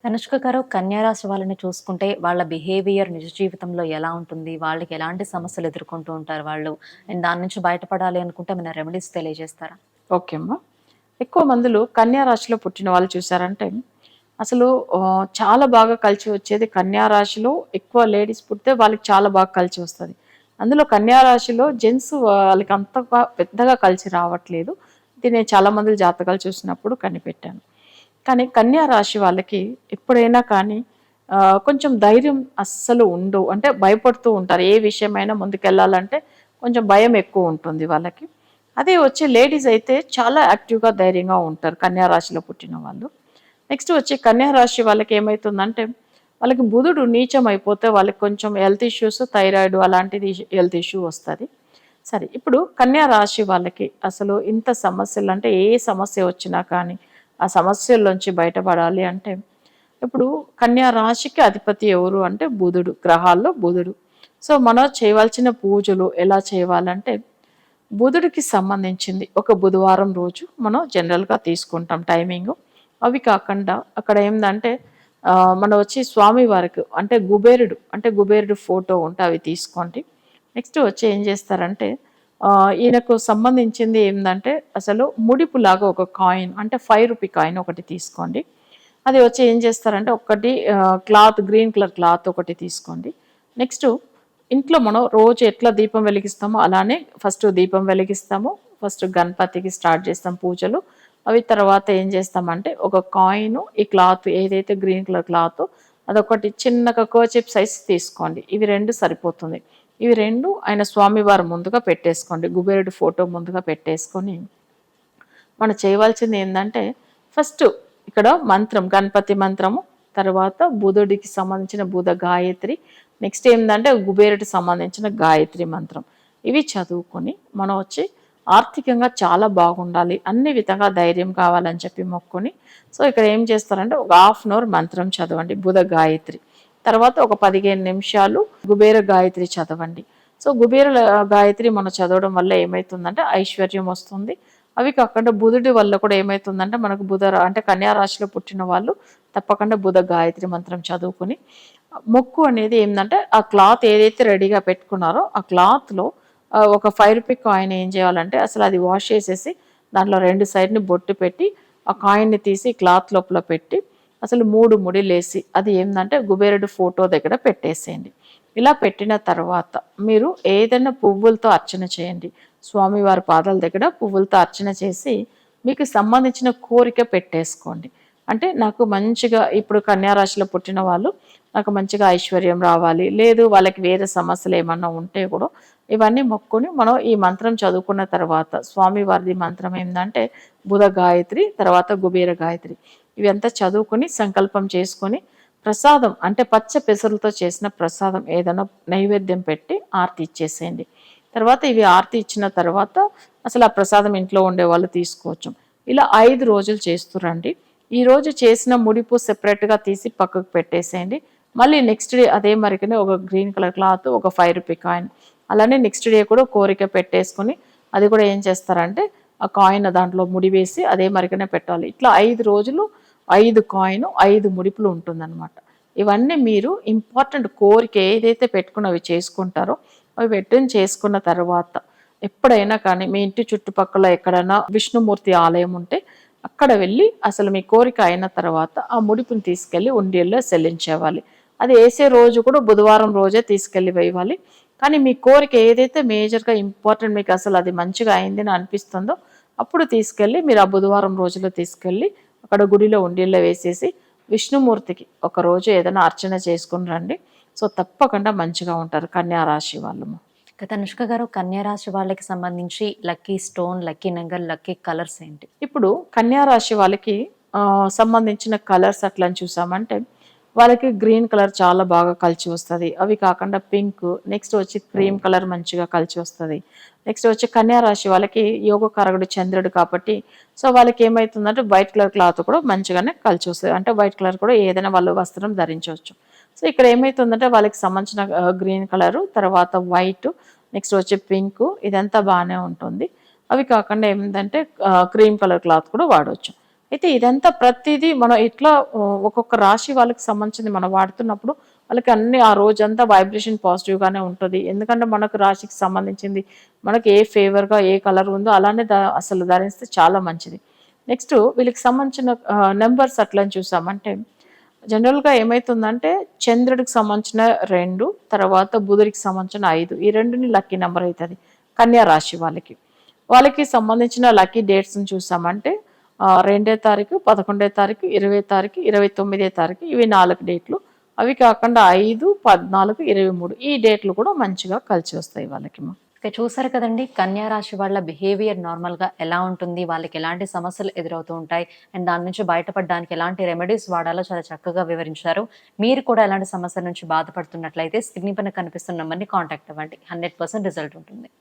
తనుష్క గారు కన్యా రాశి వాళ్ళని చూసుకుంటే వాళ్ళ బిహేవియర్ నిజ జీవితంలో ఎలా ఉంటుంది? వాళ్ళకి ఎలాంటి సమస్యలు ఎదుర్కొంటూ ఉంటారు వాళ్ళు? అండ్ దాని నుంచి బయటపడాలి అనుకుంటే ఏమైనా రెమెడీస్ తెలియజేస్తారా? ఓకే అమ్మా. ఎక్కువ మందులు కన్యా రాశిలో పుట్టిన వాళ్ళు చూసారంటే అసలు చాలా బాగా కలిసి వచ్చేది కన్యా రాశిలో ఎక్కువ లేడీస్ పుడితే వాళ్ళకి చాలా బాగా కలిసి వస్తది. అందులో కన్యా రాశిలో జెంట్స్ వాళ్ళకి అంతగా పెద్దగా కలిసి రావట్లేదు. ఇది నేను చాలా మంది జాతకాలు చూసినప్పుడు కనిపెట్టాను. కానీ కన్యా రాశి వాళ్ళకి ఎప్పుడైనా కానీ కొంచెం ధైర్యం అస్సలు ఉండవు. అంటే భయపడుతూ ఉంటారు. ఏ విషయమైనా ముందుకెళ్ళాలంటే కొంచెం భయం ఎక్కువ ఉంటుంది వాళ్ళకి. అదే వచ్చి లేడీస్ అయితే చాలా యాక్టివ్‌గా, ధైర్యంగా ఉంటారు కన్యా రాశిలో పుట్టిన వాళ్ళు. నెక్స్ట్ వచ్చి కన్యా రాశి వాళ్ళకి ఏమైతుందంటే, వాళ్ళకి బుధుడు నీచం అయిపోతే వాళ్ళకి కొంచెం హెల్త్ ఇష్యూస్, థైరాయిడ్ అలాంటిది హెల్త్ ఇష్యూ వస్తది. సరే ఇప్పుడు కన్యా రాశి వాళ్ళకి అసలు ఇంత సమస్యలు అంటే ఏ సమస్య వచ్చినా కానీ, ఆ సమస్యల్లోంచి బయటపడాలి అంటే, ఇప్పుడు కన్యా రాశికి అధిపతి ఎవరు అంటే బుధుడు. గ్రహాల్లో బుధుడు. సో, మనం చేయవలసిన పూజలు ఎలా చేయాలంటే బుధుడికి సంబంధించింది ఒక బుధవారం రోజు మనం జనరల్‌గా తీసుకుంటాం టైమింగు. అవి కాకుండా అక్కడ ఏందంటే మనం వచ్చి స్వామివారికి అంటే కుబేరుడు ఫోటో ఉంటే అవి తీసుకోండి. నెక్స్ట్ వచ్చి ఏం చేస్తారంటే ఈయనకు సంబంధించింది ఏందంటే అసలు ముడిపులాగా ఒక కాయిన్ అంటే రూ. 5 కాయిన్ ఒకటి తీసుకోండి. అది వచ్చి ఏం చేస్తారంటే ఒకటి క్లాత్ గ్రీన్ కలర్ క్లాత్ ఒకటి తీసుకోండి. నెక్స్ట్ ఇంట్లో మనం రోజు ఎట్లా దీపం వెలిగిస్తామో అలానే ఫస్ట్ దీపం వెలిగిస్తాము. ఫస్ట్ గణపతికి స్టార్ట్ చేస్తాం పూజలు. అవి తర్వాత ఏం చేస్తామంటే ఒక కాయిను, ఈ క్లాత్ ఏదైతే గ్రీన్ కలర్ క్లాత్ అదొకటి చిన్నగా కర్చీఫ్ సైజ్ తీసుకోండి. ఇవి 2 సరిపోతుంది. ఇవి 2 ఆయన స్వామివారి ముందుగా పెట్టేసుకోండి. కుబేరుడి ఫోటో ముందుగా పెట్టేసుకొని మనం చేయవలసింది ఏందంటే ఫస్ట్ ఇక్కడ మంత్రం గణపతి మంత్రము, తర్వాత బుధుడికి సంబంధించిన బుధ గాయత్రి, నెక్స్ట్ ఏందంటే కుబేరుడికి సంబంధించిన గాయత్రి మంత్రం. ఇవి చదువుకొని మనం వచ్చి ఆర్థికంగా చాలా బాగుండాలి. అన్ని విధంగా ధైర్యం కావాలని చెప్పి మొక్కుని సో ఇక్కడ ఏం చేస్తారంటే ఒక హాఫ్ అన్ అవర్ మంత్రం చదవండి బుధ గాయత్రి. తర్వాత ఒక 15 నిమిషాలు కుబేర గాయత్రి చదవండి. సో కుబేర గాయత్రి మనం చదవడం వల్ల ఏమైతుందంటే ఐశ్వర్యం వస్తుంది. అవి కాకుండా బుధుడి వల్ల కూడా ఏమైతుందంటే మనకు అంటే కన్యా రాశిలో పుట్టిన వాళ్ళు తప్పకుండా బుధ గాయత్రి మంత్రం చదువుకుని మొక్కు అనేది ఏంటంటే ఆ క్లాత్ ఏదైతే రెడీగా పెట్టుకున్నారో ఆ క్లాత్లో ఒక రూ. 5 కాయిన్ ఏం చేయాలంటే అసలు అది వాష్ చేసేసి దాంట్లో 2 సైడ్ని బొట్టు పెట్టి ఆ కాయిన్ని తీసి క్లాత్ లోపల పెట్టి అసలు 3 ముడిలేసి అది ఏంటంటే కుబేరుడు ఫోటో దగ్గర పెట్టేసేయండి. ఇలా పెట్టిన తర్వాత మీరు ఏదైనా పువ్వులతో అర్చన చేయండి. స్వామివారి పాదాల దగ్గర పువ్వులతో అర్చన చేసి మీకు సంబంధించిన కోరిక పెట్టేసుకోండి. అంటే నాకు మంచిగా ఇప్పుడు కన్యా రాశిలో పుట్టిన వాళ్ళు నాకు మంచిగా ఐశ్వర్యం రావాలి, లేదు వాళ్ళకి వేరే సమస్యలు ఏమన్నా ఉంటే కూడా ఇవన్నీ మొక్కుని మనం ఈ మంత్రం చదువుకున్న తర్వాత స్వామివారిది మంత్రం ఏంటంటే బుధ గాయత్రి, తర్వాత కుబేర గాయత్రి ఇవంతా చదువుకొని సంకల్పం చేసుకొని ప్రసాదం అంటే పచ్చ పెసరులతో చేసిన ప్రసాదం ఏదైనా నైవేద్యం పెట్టి ఆరతి ఇచ్చేసేయండి. తర్వాత ఇవి ఆరతి ఇచ్చిన తర్వాత అసలు ఆ ప్రసాదం ఇంట్లో ఉండేవాళ్ళు తీసుకోవచ్చు. ఇలా 5 రోజులు చేస్తురండి. ఈరోజు చేసిన ముడిపు సెపరేట్గా తీసి పక్కకు పెట్టేసేయండి. మళ్ళీ నెక్స్ట్ డే అదే మరికనే ఒక గ్రీన్ కలర్ క్లాత్ ఒక రూ. 5 కాయిన్ అలానే నెక్స్ట్ డే కూడా కోరిక పెట్టేసుకొని అది కూడా ఏం చేస్తారంటే ఆ కాయిన్ దాంట్లో ముడివేసి అదే మరికనే పెట్టాలి. ఇట్లా 5 రోజులు 5 కాయిన్ 5 ముడిపులు ఉంటుందన్నమాట. ఇవన్నీ మీరు ఇంపార్టెంట్ కోరిక ఏదైతే పెట్టుకున్నవి చేసుకుంటారో అవి పెట్టుని చేసుకున్న తర్వాత ఎప్పుడైనా కానీ మీ ఇంటి చుట్టుపక్కల ఎక్కడైనా విష్ణుమూర్తి ఆలయం ఉంటే అక్కడ వెళ్ళి అసలు మీ కోరిక అయిన తర్వాత ఆ ముడిపుని తీసుకెళ్ళి ఉండిల్లో చెల్లించేవాలి. అది వేసే రోజు కూడా బుధవారం రోజే తీసుకెళ్ళి వేయాలి. కానీ మీ కోరిక ఏదైతే మేజర్గా ఇంపార్టెంట్ మీకు అసలు అది మంచిగా అయిందని అనిపిస్తుందో అప్పుడు తీసుకెళ్ళి మీరు ఆ బుధవారం రోజులో తీసుకెళ్ళి అక్కడ గుడిలో ఉండిల్లో వేసేసి విష్ణుమూర్తికి ఒకరోజు ఏదైనా అర్చన చేసుకుని రండి. సో తప్పకుండా మంచిగా ఉంటారు కన్యా రాశి వాళ్ళము. ఇక తనుష్క గారు కన్యా రాశి వాళ్ళకి సంబంధించి lucky stone, lucky number, lucky colours ఏంటి? ఇప్పుడు కన్యా రాశి వాళ్ళకి సంబంధించిన కలర్స్ అట్లా అని చూసామంటే వాళ్ళకి గ్రీన్ కలర్ చాలా బాగా కలిసి వస్తుంది. అవి కాకుండా పింక్, నెక్స్ట్ వచ్చి క్రీమ్ కలర్ మంచిగా కలిసి వస్తుంది. నెక్స్ట్ వచ్చి కన్యా రాశి వాళ్ళకి యోగకారకుడు చంద్రుడు కాబట్టి సో వాళ్ళకి ఏమవుతుందంటే వైట్ కలర్ క్లాత్ కూడా మంచిగానే కలిసి వస్తుంది. అంటే వైట్ కలర్ కూడా ఏదైనా వాళ్ళు వస్త్రం ధరించవచ్చు. సో ఇక్కడ ఏమవుతుందంటే వాళ్ళకి సంబంధించిన గ్రీన్ కలరు, తర్వాత వైట్, నెక్స్ట్ వచ్చి పింక్ ఇదంతా బాగానే ఉంటుంది. అవి కాకుండా ఏమిటంటే క్రీమ్ కలర్ క్లాత్ కూడా వాడవచ్చు. అయితే ఇదంతా ప్రతిదీ మనం ఎట్లా ఒక్కొక్క రాశి వాళ్ళకి సంబంధించింది మనం వాడుతున్నప్పుడు వాళ్ళకి అన్ని ఆ రోజంతా వైబ్రేషన్ పాజిటివ్‌గానే ఉంటది. ఎందుకంటే మనకు రాశికి సంబంధించింది మనకి ఏ ఫేవర్‌గా ఏ కలర్ ఉందో అలానే అసలు ధరిస్తే చాలా మంచిది. నెక్స్ట్ వీళ్ళకి సంబంధించిన నంబర్స్ అట్లని చూసామంటే జనరల్‌గా ఏమైతుందంటే చంద్రుడికి సంబంధించిన 2, తర్వాత బుధుడికి సంబంధించిన 5 ఈ 2ని లక్కీ నంబర్ అయితది కన్యా రాశి వాళ్ళకి. వాళ్ళకి సంబంధించిన లక్కీ డేట్స్‌ని చూసామంటే 2 తారీఖు, 11 తారీఖు, 20 తారీఖు, 29 తారీఖు ఇవి 4 డేట్లు. అవి కాకుండా 5, 14, 23 ఈ డేట్లు కూడా మంచిగా కలిసి వస్తాయి వాళ్ళకి. ఇక చూసారు కదండి, కన్యా రాశి వాళ్ళ బిహేవియర్ నార్మల్గా ఎలా ఉంటుంది, వాళ్ళకి ఎలాంటి సమస్యలు ఎదురవుతూ ఉంటాయి, అండ్ దాని నుంచి బయటపడడానికి ఎలాంటి రెమెడీస్ వాడాలో చాలా చక్కగా వివరించారు. మీరు కూడా ఎలాంటి సమస్యల నుంచి బాధపడుతున్నట్లయితే స్క్రీన్ పైన కనిపిస్తున్న నెంబర్ని కాంటాక్ట్ అవ్వండి. 100% రిజల్ట్ ఉంటుంది.